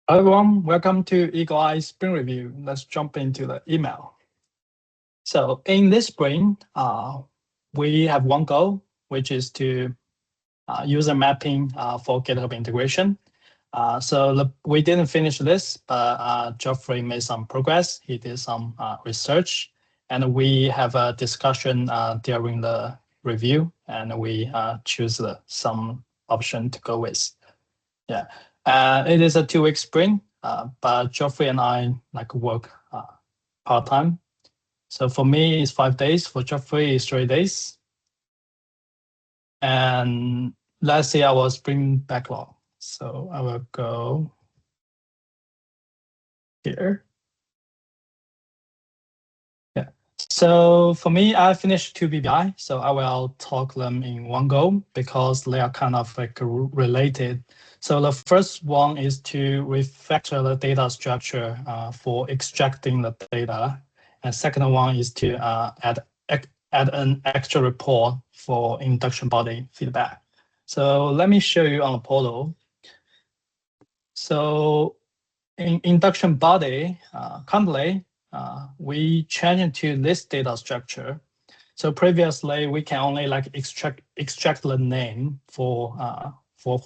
Hello everyone, welcome to EagleEye Spring Review. Let's jump into the email. So in this sprint, we have one goal, which is to user mapping for GitHub integration. We didn't finish this, but Geoffrey made some progress. He did some research, and we have a discussion during the review, and we choose some option to go with. Yeah. It is a 2-week sprint, but Geoffrey and I work part-time. So for me, it's 5 days. For Geoffrey, it's 3 days. And let's see our sprint backlog. So I will go here. Yeah. So for me, I finished 2 BBI. So I will talk them in one go because they are kind of related. So the first one is to refactor the data structure for extracting the data. And second one is to add an extra report for induction body feedback. So let me show you on the portal. So in induction body, currently, we changed to this data structure. So previously, we can only extract the name for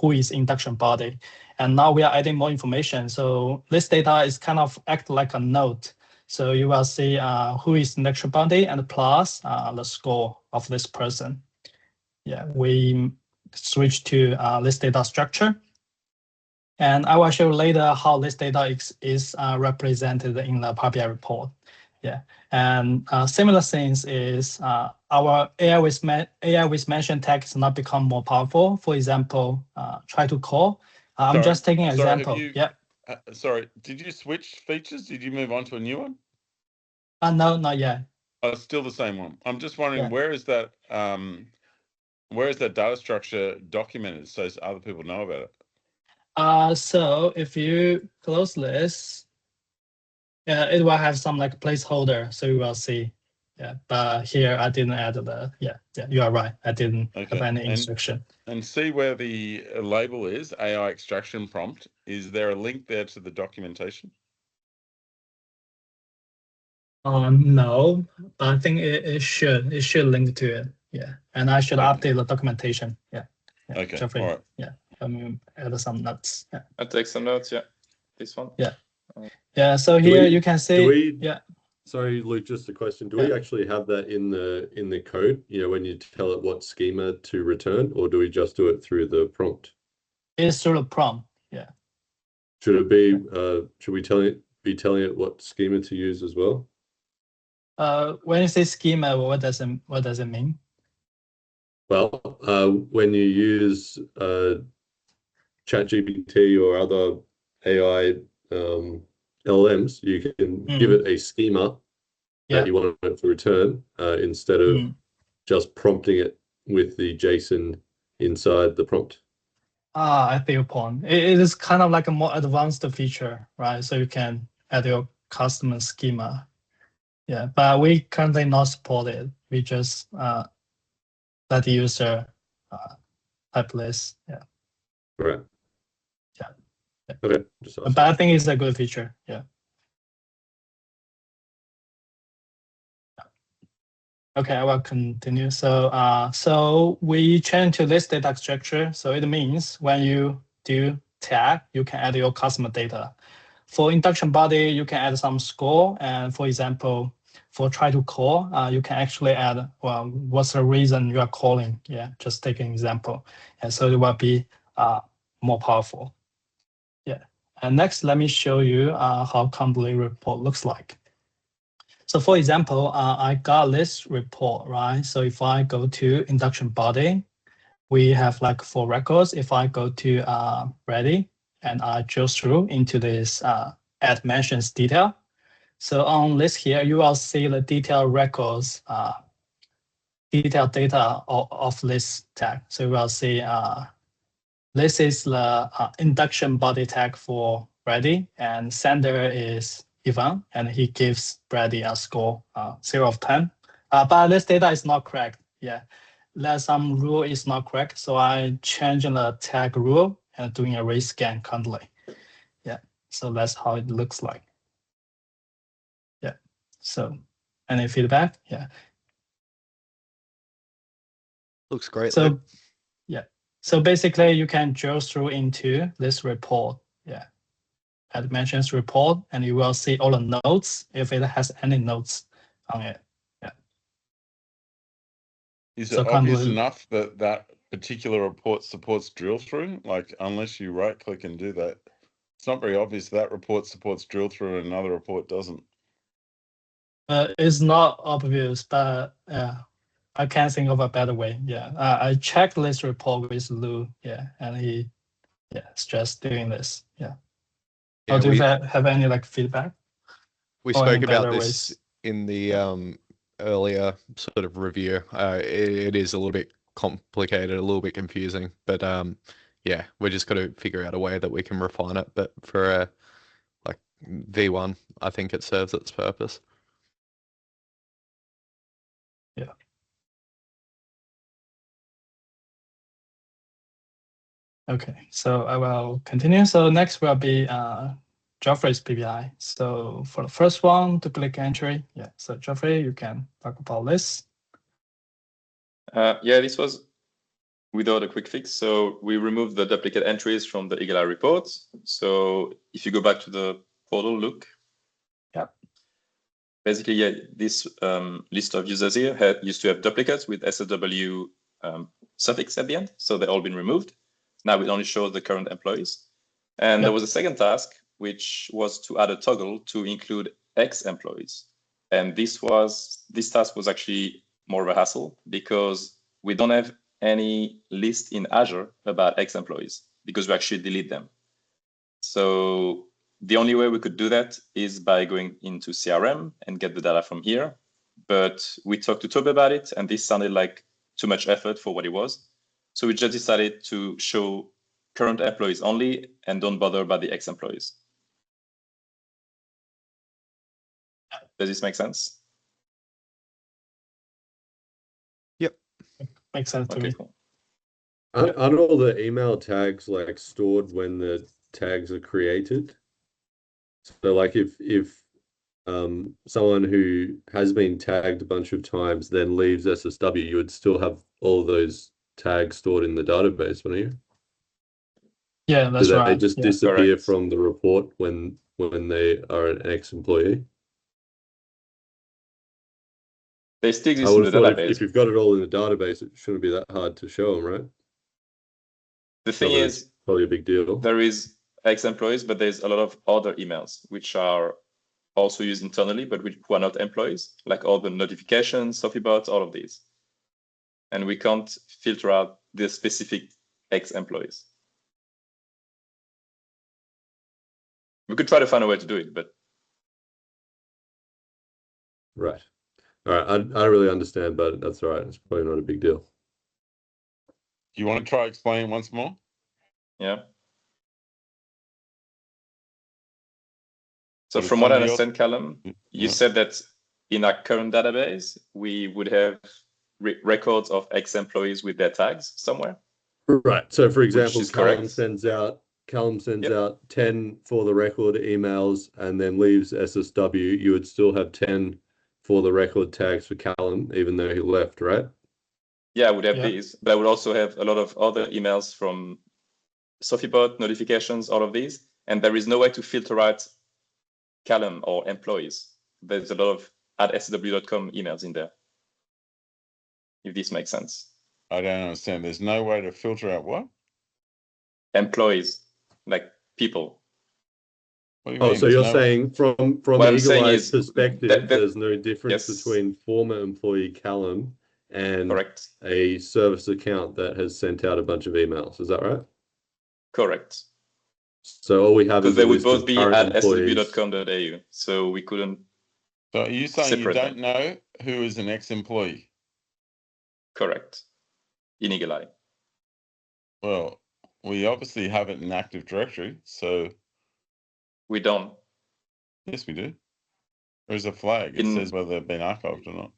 who is induction body. And now we are adding more information. So this data is kind of act like a node. So you will see who is induction body and plus the score of this person. Yeah, we switch to this data structure. And I will show later how this data is represented in the Power BI report. Yeah, and similar things is our AI with mention tag has not become more powerful. For example, try to call. I'm just taking an example. Yeah. Sorry, did you switch features? Did you move on to a new one? No, not yet. Oh, it's still the same one. I'm just wondering, where is that data structure documented so other people know about it? So if you close this, it will have some placeholder, so you will see. Yeah, but here I didn't add you are right. I didn't have any instruction. And see where the label is, AI extraction prompt. Is there a link there to the documentation? No, but I think it should link to it. Yeah, and I should update the documentation. Yeah. Okay. Geoffrey, all right. Yeah. Add some notes. Yeah. I'll take some notes. Yeah. This one. Yeah. Yeah. So here you can see. Sorry, Luke, just a question. Do we actually have that in the code, when you tell it what schema to return, or do we just do it through the prompt? It's through the prompt, yeah. Should it be, should we be telling it what schema to use as well? When you say schema, what does it mean? Well, when you use ChatGPT or other AI LLMs, you can give it a schema that you want it to return instead of just prompting it with the JSON inside the prompt. I feel your point. It is kind of like a more advanced feature, right? So you can add your custom schema. Yeah, but we currently not support it. We just let the user type this. Yeah. Right. Yeah. Okay. But I think it's a good feature. Yeah. Okay, I will continue. So we change to this data structure. So it means when you do tag, you can add your customer data. For induction body, you can add some score. And for example, for try to call, you can actually add, well, what's the reason you are calling? Yeah, just take an example. And so it will be more powerful. Yeah. And next, let me show you how complete report looks like. So for example, I got this report, right? So if I go to induction body, we have 4 records. If I go to ready and I choose through into this add mentions detail. So on this here, you will see the detailed records, detailed data of this tag. So you will see this is the induction body tag for Brady, and sender is Ivan, and he gives Brady a score 0 of 10. But this data is not correct. Yeah, there's some rule is not correct. So I changed the tag rule and doing a rescan currently. Yeah. So that's how it looks like. Yeah. So any feedback? Yeah. Looks great. So yeah. So basically you can go through into this report. Yeah. Admissions report, and you will see all the notes if it has any notes on it. Yeah. Is So it obvious completely- enough that that particular report supports drill through? Like, unless you right click and do that, it's not very obvious that report supports drill through and another report doesn't. It's not obvious, but yeah, I can't think of a better way. Yeah, I checked this report with Lou. Yeah, and he, it's just doing this. Yeah. Yeah, Do you have any like feedback? we or any spoke about better this ways? in the earlier sort of review. It is a little bit complicated, a little bit confusing, but yeah, we're just got to figure out a way that we can refine it. But for like V1, I think it serves its purpose. Yeah. Okay, so I will continue. So next will be Geoffrey's PBI. So for the first one, duplicate entry. Yeah, so Geoffrey, you can talk about this. Yeah, this was without a quick fix. So we removed the duplicate entries from the EagleEye reports. So if you go back to the portal, look. Yeah. Basically, yeah, this list of users here used to have duplicates with SSW suffix at the end. So they've all been removed. Now it only shows the current employees. And there was a second task, which was to add a toggle to include ex-employees. And this task was actually more of a hassle because we don't have any list in Azure about ex-employees because we actually delete them. So the only way we could do that is by going into CRM and get the data from here. But we talked to Toby about it, and this sounded like too much effort for what it was. So we just decided to show current employees only and don't bother about the ex-employees. Does this make sense? Yep. Makes sense to Okay, me. cool. Aren't all the email tags like stored when the tags are created? So like if someone who has been tagged a bunch of times then leaves SSW, you would still have all those tags stored in the database, wouldn't you? Yeah, that's right. They just Yeah. disappear Correct. from the report when they are an ex-employee? They still I exist in would the have thought database. if you've got it all in the database, it shouldn't be that hard to show them, right? The thing Not that is, it's probably a big deal. there is ex-employees, but there's a lot of other emails which are also used internally, but who are not employees, like all the notifications, SophieBots, all of these. And we can't filter out the specific ex-employees. We could try to find a way to do it, but Right. All right. I don't really understand, but that's all right. It's probably not a big deal. Do you want to try explain once more? yeah. So But if from what I somebody else- understand, Callum, you said that in our current database, we would have records of ex-employees with their tags somewhere. Right. So for example, is Callum correct. sends out Yep. out 10 for the record emails and then leaves SSW. You would still have 10 for the record tags for Callum, even though he left, right? Yeah, I would have Yeah. these, but I would also have a lot of other emails from SophieBot, notifications, all of these. And there is no way to filter out Callum or employees. There's a lot of @sw.com emails in there, if this makes sense. I don't understand. There's no way to filter out what? Employees, like people. What do you Oh, mean? so There's you're no- saying from What I'm saying EagleEye's is perspective, that- there's no difference yes. between former employee Callum and Correct. a service account that has sent out a bunch of emails. Is that right? Correct. So all we have Because is they a would list both of be current employees. @sw.com.au. So we couldn't. So are you saying you separate don't them. know who is an ex-employee? Correct. In EagleEye. Well, we obviously have it in Active Directory, so We don't. yes, we do. There's a flag. It says whether they've been archived or not.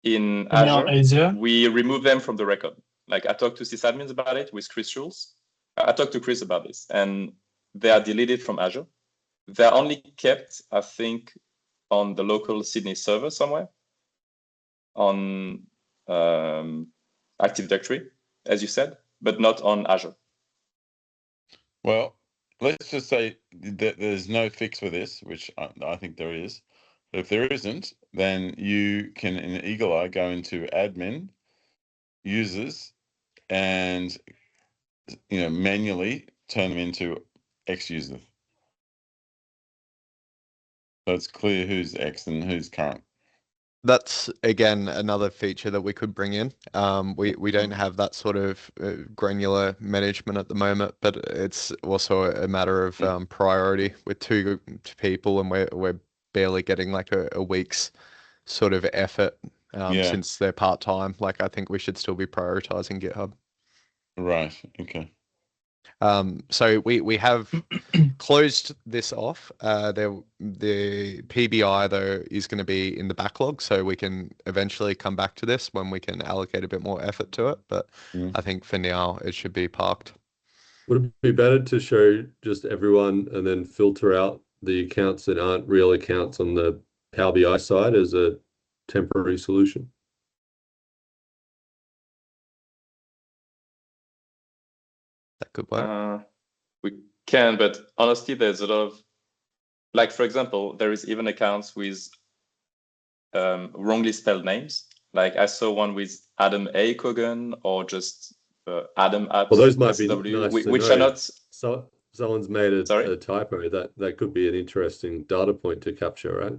In Azure. Azure, we remove them from the record. Like I talked to sysadmins about it with Chris Schulz. I talked to Chris about this, and they are deleted from Azure. They're only kept, I think, on the local Sydney server somewhere on Active Directory, as you said, but not on Azure. Well, let's just say that there's no fix for this, which I think there is. But if there isn't, then you can, in EagleEye, go into admin, users, and manually turn them into X user. So it's clear who's X and who's current. That's again another feature that we could bring in. We don't have that sort of granular management at the moment, but it's also a matter of priority with two people, and we're barely getting like a week's sort of effort since they're part-time. Like, I think we should still be prioritizing GitHub. Right. Okay. So we have closed this off. The PBI though is going to be in the backlog, so we can eventually come back to this when we can allocate a bit more effort to it. But I think for now it should be parked. Would it be better to show just everyone and then filter out the accounts that aren't real accounts on the Power BI side as a temporary solution? That could work. We can, but honestly, there's a lot of, like, for example, there is even accounts with wrongly spelled names. Like, I saw one with Adam A. Kogan or just Adam at Well, those might SSW, be nice which to are know. not. So someone's made a typo. That could be an interesting data point to capture, right?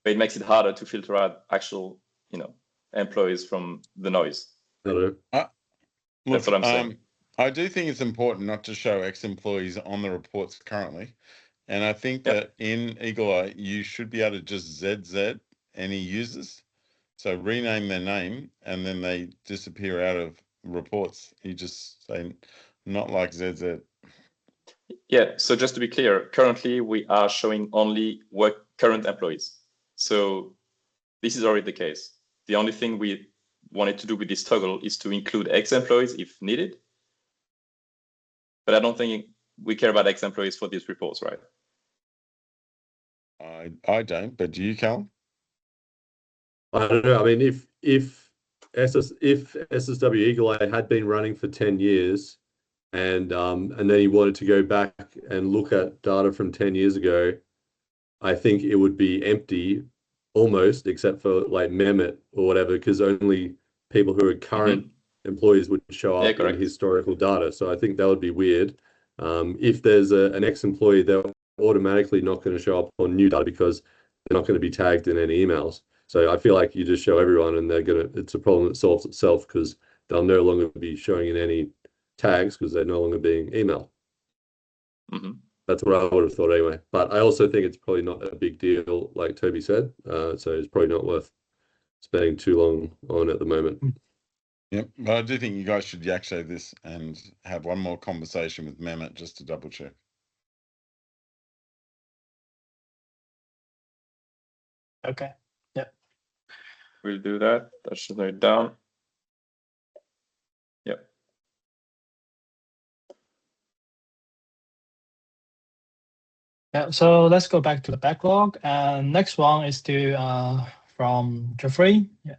But it makes it harder to filter out actual, employees from the noise. I don't know. That's what I'm saying. I do think it's important not to show ex-employees on the reports currently. And I think that in EagleEye, you should be able to just ZZ any users. So rename their name and then they disappear out of reports. You just say not like ZZ. Yeah, so just to be clear, currently we are showing only current employees. So this is already the case. The only thing we wanted to do with this toggle is to include ex-employees if needed. But I don't think we care about ex-employees for these reports, right? I don't, but do you, Cal? I don't know. I mean, if SSW EagleEye had been running for 10 years and then he wanted to go back and look at data from 10 years ago, I think it would be empty almost, except for like Mehmet or whatever, because only people who are current employees would show up in historical data. So I think that would be weird. If there's an ex-employee, they're automatically not going to show up on new data because they're not going to be tagged in any emails. So I feel like you just show everyone and it's a problem that solves itself because they'll no longer be showing in any tags because they're no longer being emailed. That's what I would have thought anyway. But I also think it's probably not a big deal, like Toby said. So it's probably not worth spending too long on at the moment. Yep, but I do think you guys should yak show this and have one more conversation with Mehmet just to double check. Okay. Yep. We'll do that. That should note down. Yep. Yeah. So let's go back to the backlog. And next one is from Jeffrey. Yeah.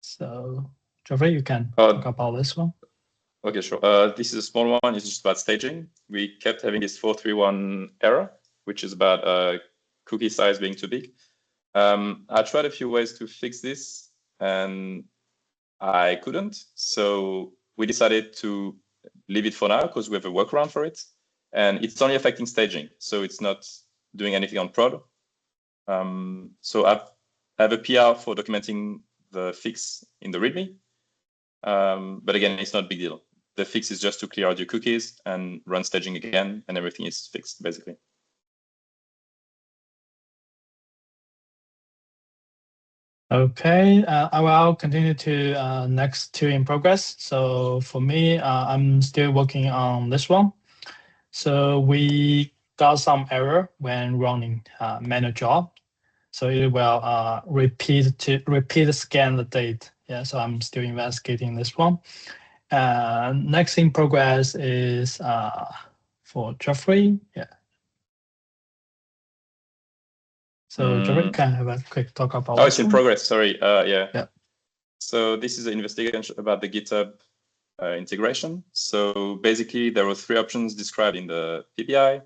So Jeffrey, you can talk about this one. Okay, sure. This is a small one. It's just about staging. We kept having this 431 error, which is about cookie size being too big. I tried a few ways to fix this and I couldn't. So we decided to leave it for now because we have a workaround for it. And it's only affecting staging. So it's not doing anything on prod. So I have a PR for documenting the fix in the README. But again, it's not a big deal. The fix is just to clear out your cookies and run staging again, and everything is fixed, basically. Okay, I will continue to next two in progress. So for me, I'm still working on this one. So we got some error when running manual job. So it will repeat scan the date. Yeah, so I'm still investigating this one. Next in progress is for Jeffrey. Yeah. So Jeffrey can have a quick talk about. Oh, it's in progress. Sorry. Yeah. Yeah. So this is an investigation about the GitHub integration. So basically, there were 3 options described in the PPI.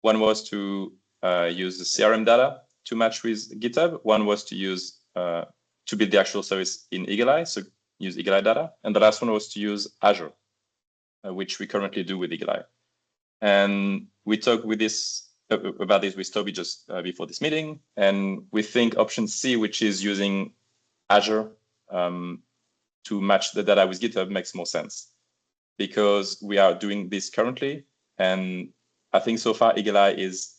One was to use the CRM data to match with GitHub. One was to use to build the actual service in EagleEye, so use EagleEye data. And the last one was to use Azure, which we currently do with EagleEye. And we talked with this about this with Toby just before this meeting, and we think option C, which is using Azure to match the data with GitHub, makes more sense because we are doing this currently, and I think so far EagleEye is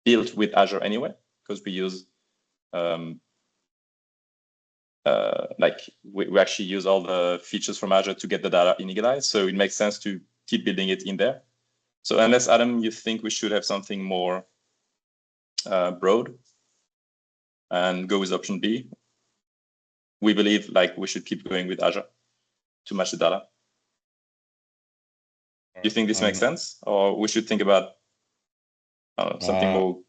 built with Azure anyway because we use like we actually use all the features from Azure to get the data in EagleEye, so it makes sense to keep building it in there. So unless, Adam, you think we should have something more broad and go with option B, we believe like we should keep going with Azure to match the data. Do you think this makes sense? Or we should think about something more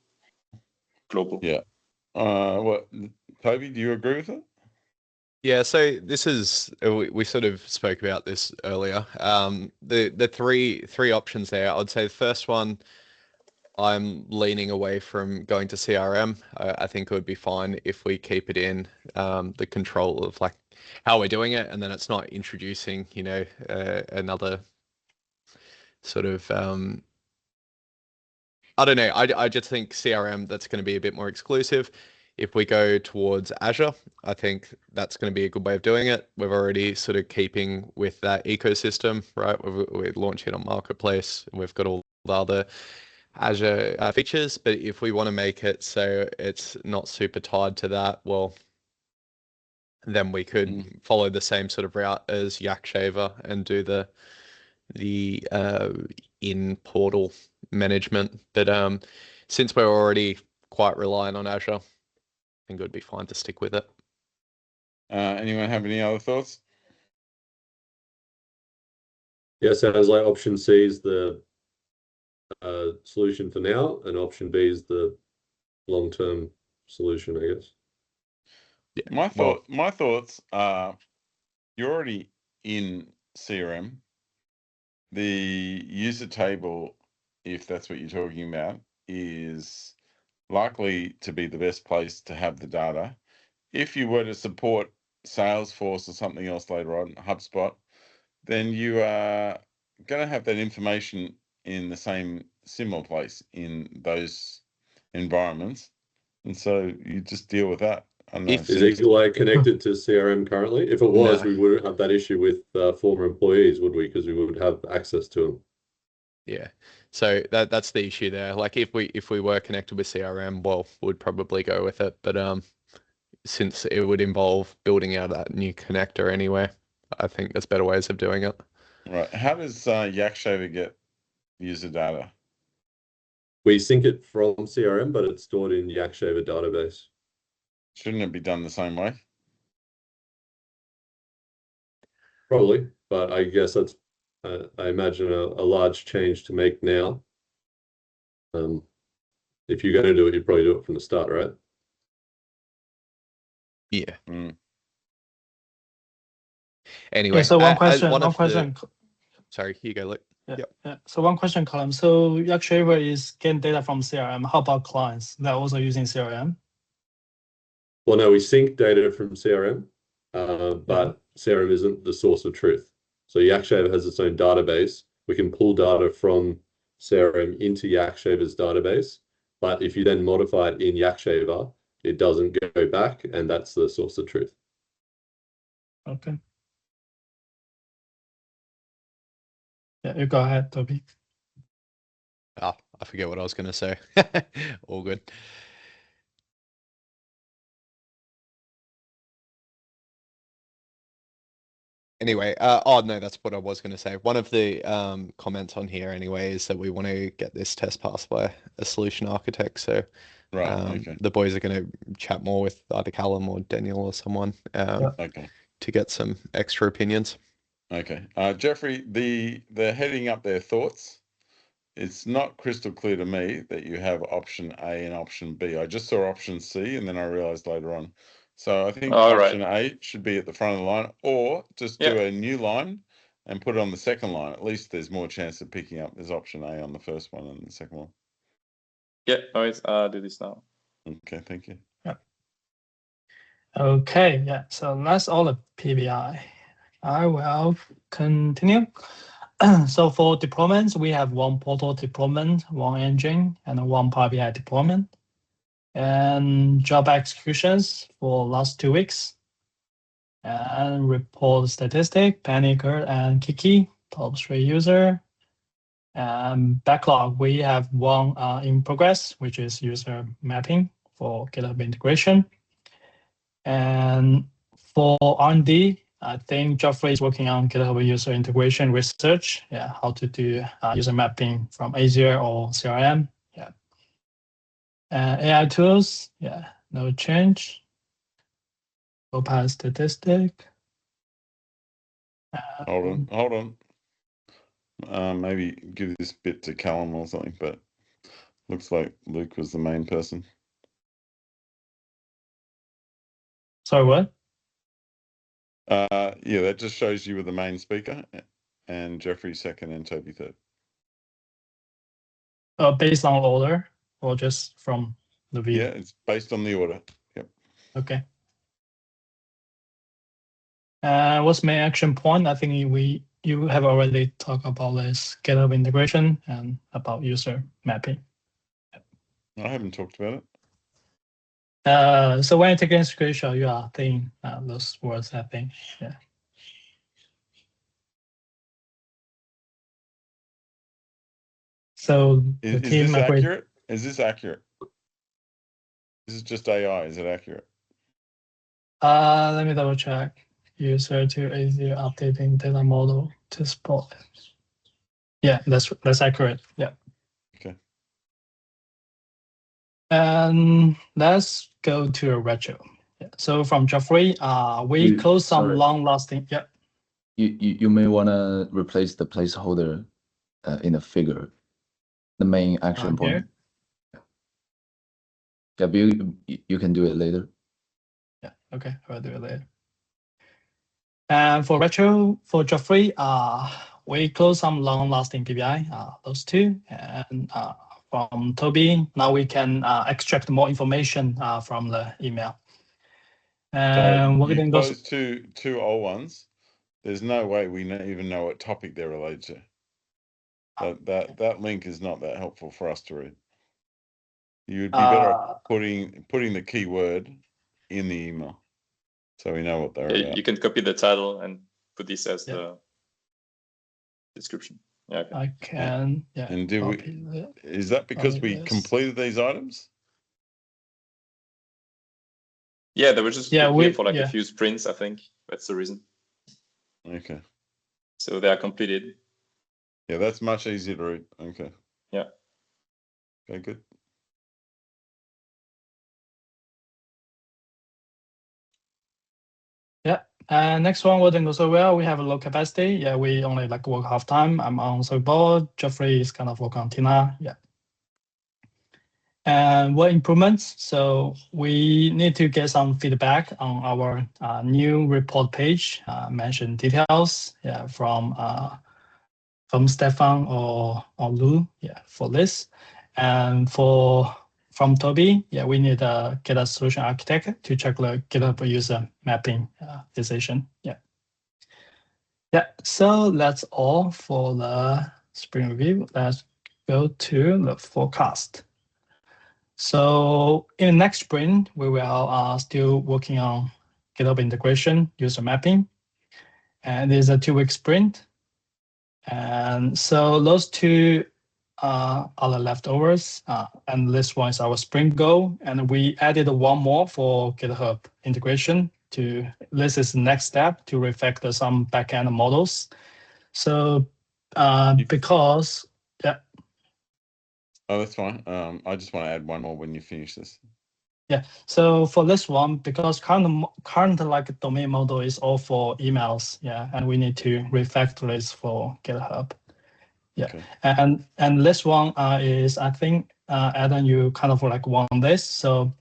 global? Yeah. What, Toby, do you agree with it? Yeah, so this is we sort of spoke about this earlier. The three options there. I'd say the first one, I'm leaning away from going to CRM. I think it would be fine if we keep it in the control of like how we're doing it, and then it's not introducing, you know, another sort of I don't know. I just think CRM, that's going to be a bit more exclusive. If we go towards Azure, I think that's going to be a good way of doing it. We're already sort of keeping with that ecosystem, right? We're launching it on Marketplace, and we've got all the other Azure features. But if we want to make it so it's not super tied to that, well, then we could follow the same sort of route as Yakshaver and do the in-portal management. But since we're already quite reliant on Azure, I think it would be fine to stick with it. Anyone have any other thoughts? Yeah, sounds like option C is the solution for now, and option B is the long-term solution, I guess. Yeah. My thoughts are, you're already in CRM. The user table, if that's what you're talking about, is likely to be the best place to have the data. If you were to support Salesforce or something else later on, HubSpot, then you are going to have that information in the same similar place in those environments. And so you just deal with that. I don't know. Is EagleEye connected to CRM currently? If it was, we wouldn't have that issue with former employees, would we? Because we would have access to them. Yeah. So that's the issue there. Like if we were connected with CRM, well, we'd probably go with it. But since it would involve building out that new connector anyway, I think there's better ways of doing it. Right. How does Yakshaver get user data? We sync it from CRM, but it's stored in Yakshaver database. Shouldn't it be done the same way? Probably, but I guess that's, I imagine, a large change to make now. If you're going to do it, you'd probably do it from the start, right? Yeah. Anyway, so one question. Sorry, here you go, Luke. Yeah. So one question, Colin. So Yakshaver is getting data from CRM. How about clients that are also using CRM? Well, no, we sync data from CRM, but CRM isn't the source of truth. So Yakshaver has its own database. We can pull data from CRM into Yakshaver's database, but if you then modify it in Yakshaver, it doesn't go back, and that's the source of truth. Okay. Yeah, you go ahead, Toby. I forget what I was going to say. All good. Anyway, oh no, that's what I was going to say. One of the comments on here anyway is that we want to get this test passed by a solution architect. So the boys are going to chat more with either Callum or Daniel or someone to get some extra opinions. Okay. Jeffrey, the heading up there, thoughts. It's not crystal clear to me that you have option A and option B. I just saw option C and then I realized later on. So I think option A should be at the front of the line, or just do a new line and put it on the second line. At least there's more chance of picking up. There's option A on the first one and the second one. Yeah, always do this now. Okay, thank you. Yeah. Okay, yeah. So that's all the PBI. I will continue. So for deployments, we have one portal deployment, one engine, and one Power BI deployment. And job executions for last 2 weeks. And report statistic, Panicker and Kiki, top 3 user. And backlog, we have one in progress, which is user mapping for GitHub integration. And for R&D, I think Geoffrey is working on GitHub user integration research. Yeah, how to do user mapping from Azure or CRM. Yeah. AI tools. Yeah, no change. Opal statistic. Hold on. Maybe give this bit to Callum or something, but looks like Luke was the main person. Sorry, what? Yeah, that just shows you were the main speaker, and Jeffrey second and Toby third. Based on order or just from the view? Yeah, it's based on the order. Yep. Okay. What's my action point? I think you have already talked about this GitHub integration and about user mapping. I haven't talked about it. So when you take a screenshot, you are saying those words, I think. Yeah. So is this accurate? Is this accurate? This is just AI. Is it accurate? Let me double check. User to Azure updating data model to support. Yeah, that's accurate. Yeah. Okay. And let's go to a retro. Yeah. So from Geoffrey, we close some long-lasting. Yeah. You may want to replace the placeholder in the figure, the main action point. Here. Yeah, but you can do it later. Yeah. Okay, I'll do it later. And for retro, for Geoffrey, we close some long-lasting PBI, those two. And from Toby, now we can extract more information from the email. And so you close two old ones. There's no way we even know what topic they're related to. That link is not that helpful for us to read. You'd be better off putting the keyword in the email, so we know what they're about. You can copy the title and put this as the description. Yeah, okay. I can. Yeah. And is that because we completed these items? Yeah, they were just here for like a few sprints, I think. That's the reason. Okay. So they are completed. Yeah, that's much easier to read. Okay. Yeah. Okay, good. Yeah. Next one wouldn't go so well. We have a low capacity. Yeah, we only work half time. I'm on board. Geoffrey is kind of work on Tina. Yeah. And what improvements? So we need to get some feedback on our new report page. Mention details. Yeah, from from Stefan or Lou, yeah, for this. And from Toby, yeah, we need a GitHub solution architect to check the GitHub user mapping decision. Yeah. Yeah, so that's all for the sprint review. Let's go to the forecast. So in the next sprint, we will still working on GitHub integration, user mapping. And there's a 2-week sprint. And so those two are the leftovers. And this one is our sprint goal. And we added one more for GitHub integration. This is the next step to reflect some backend models. So because, yeah. Oh, that's fine. I just want to add one more when you finish this. Yeah. So for this one, because current like domain model is all for emails. Yeah, and we need to refactor this for GitHub. Yeah, Okay. and this one is, I think, Adam, you kind of like won this. So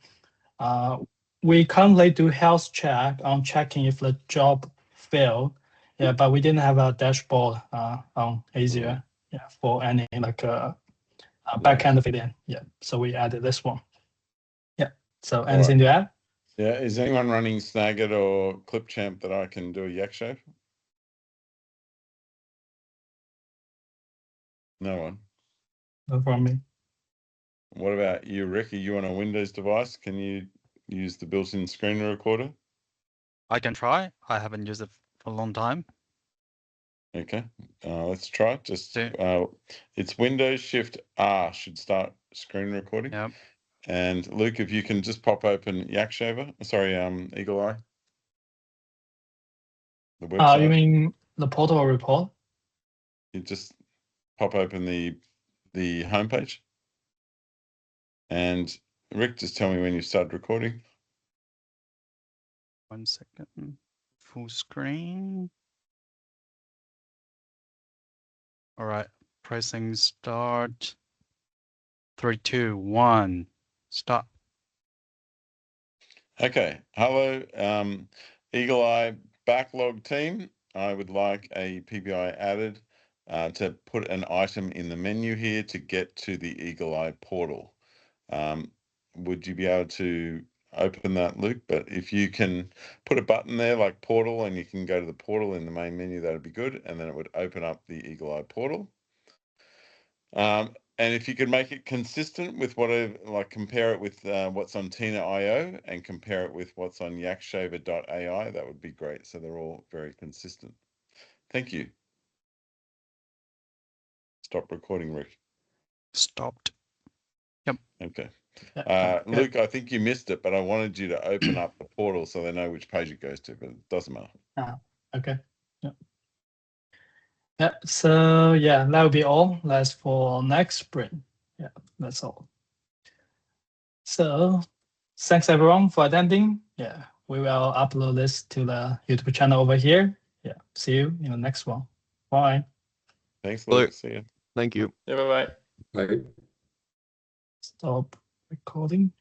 we currently do health check on checking if the job failed. Yeah, but we didn't have a dashboard on Azure. Yeah, for any like backend failure. Yeah, so we added this one. Yeah. So anything to add? Yeah. Is anyone running Snagit or Clipchamp that I can do a yak shave? No one. No from me. What about you, Rick? Are you on a Windows device? Can you use the built-in screen recorder? I can try. I haven't used it for a long time. Okay, let's try it. Just it's Windows Shift R should start screen recording. Yep. And Luke, if you can just pop open EagleEye, the website. You mean the portal report? You just pop open the homepage. And Rick, just tell me when you start recording. 1 second. Full screen. All right. Pressing start. 3, 2, 1. Stop. Okay. Hello, EagleEye backlog team. I would like a PBI added to put an item in the menu here to get to the EagleEye portal. Would you be able to open that, Luke? But if you can put a button there like portal and you can go to the portal in the main menu, that'd be good. And then it would open up the EagleEye portal. And if you could make it consistent with compare it with what's on Tina.io and compare it with what's on yakshaver.ai, that would be great. So they're all very consistent. Thank you. Stop recording, Rick. Stopped. Yep. Okay. Luke, I think you missed it, but I wanted you to open up the portal so they know which page it goes to, but it doesn't matter. Okay. Yeah. Yeah. So yeah, that will be all. That's for next sprint. Yeah, that's all. So thanks everyone for attending. Yeah, we will upload this to the YouTube channel over here. Yeah. See you in the next one. Bye. Thanks, Luke. See you. Thank you. Yeah, bye-bye. Right. Stop recording.